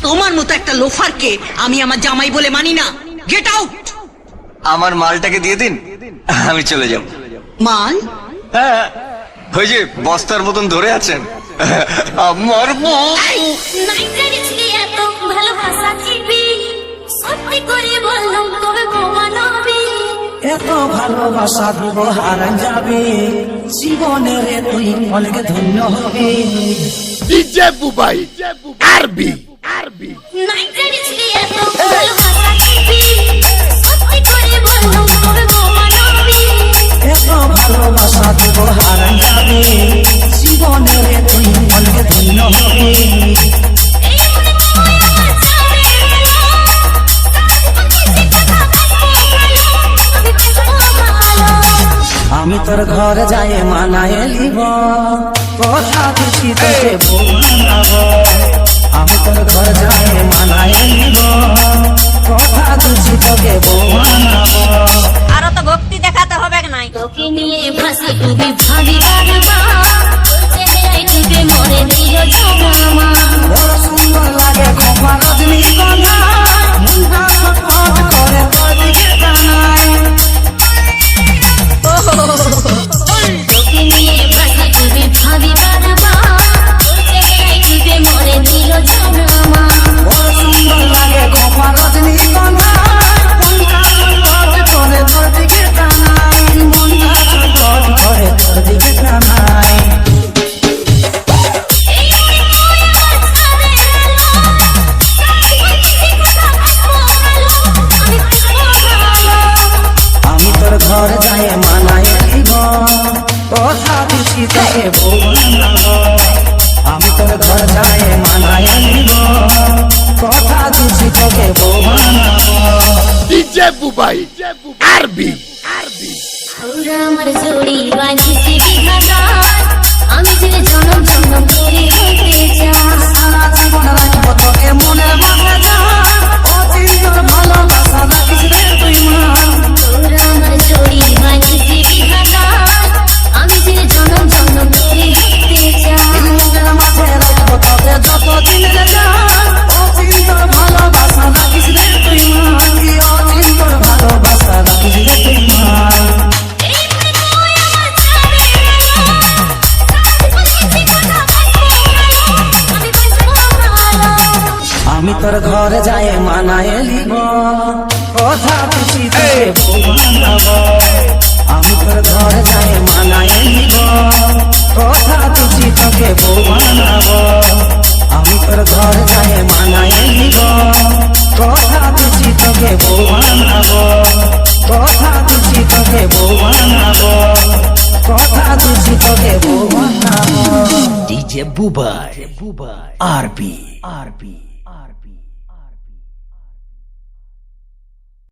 তোমার মতো একটা লোফারকে আমি আমার জামাই বলে মানি না। Get out. আমার মালটাকে দিয়ে দিন, আমি চলে যাব। মাল? হ্যাঁ, ওই যে বস্তার মতন ধরে আছেন আমার বউ। এত ভালোবাসা দিব হারান যাবে, জীবনের তুই অনেক ধন্য হবে। ডিজে বুবাই আরবি এত ভালোবাসা দিব হারান যাবে, জীবনের তুই অনেক ধন্য হবে। আমি তোর ঘর যাই মানায় লিব, কথা দিচ্ছি তোকে বউ বানাবো। আমি তোর ঘর যাই মানায় লিব, কথা দিচ্ছি তোকে বউ বানাবো। আরো তো ভক্তি দেখাতে হবে নাই। তোকে নিয়ে ভাসি তুমি ভাবি মরে দিল জমা। বড় সুন্দর লাগে খোপা রজনীগন্ধা, মুন্ডা ছটফট করে তোর দিকে টানায়। তোকে নিয়ে ভাসি তুমি ভাবি মরে দিল জমা। বড় সুন্দর লাগে খোপা রজনীগন্ধা, মুন্ডা ছটফট করে তোর দিকে টানায়। মুন্ডা ছটফট করে তোর দিকে টানায়। আমি তোর ঘর যাই মানায় লিব, কথা দিচ্ছি তোকে বউ বানাবো। আমি তোর ঘর যাই মানায় লিব, কথা দিচ্ছি তোকে বউ বানাবো। ডিজে বুবাই আরবি ওরা আমার জড়ি বাঁধিছে বিধাতার, আমি যে জনম জনম করে হতে চাই। সারা জীবন রাখবো তোকে মনের মাঝে জান, অচিন্তর ভালোবাসা রাখিস রে তুই মান। ওরা আমার জড়ি বাঁধিছে বিধাতার, আমি যে জনম জনম করে হতে চাই। মনের মাঝে রাখবো তোকে যতদিন রে জান, অচিন্তর ভালোবাসা রাখিস রে তুই মান। অচিন্তর ভালোবাসা রাখিস রে তুই মান। আমি তোর ঘর যাই মানায় লিব, কথা দিচ্ছি তোকে বউ বানাবো। আমি তোর ঘর যাই মানায় লিব, কথা দিচ্ছি তোকে বউ বানাবো। আমি তোর ঘর যাই মানায় লিব, কথা দিচ্ছি তোকে বউ বানাবো। কথা দিচ্ছি তোকে বউ বানাবো, কথা দিচ্ছি তোকে বউ বানাবো। ডিজে বুবাই আরবি